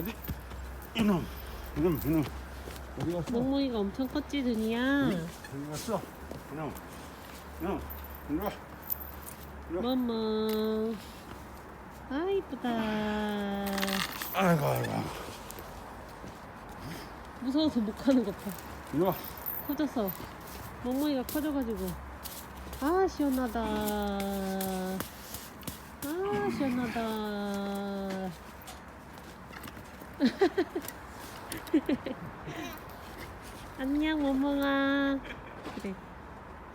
어디? 이놈 어디 갔어? 멍멍이가 엄청 컸지, 드니야? 어디 갔어? 이놈 이리 와. 멍멍. 아, 이쁘다. 아이고 무서워서 못 가는 것 봐. 이리 와. 커졌어. 멍멍이가 커져가지고. 아, 시원하다. 아, 시원하다. 안녕, 멍멍아. 그래.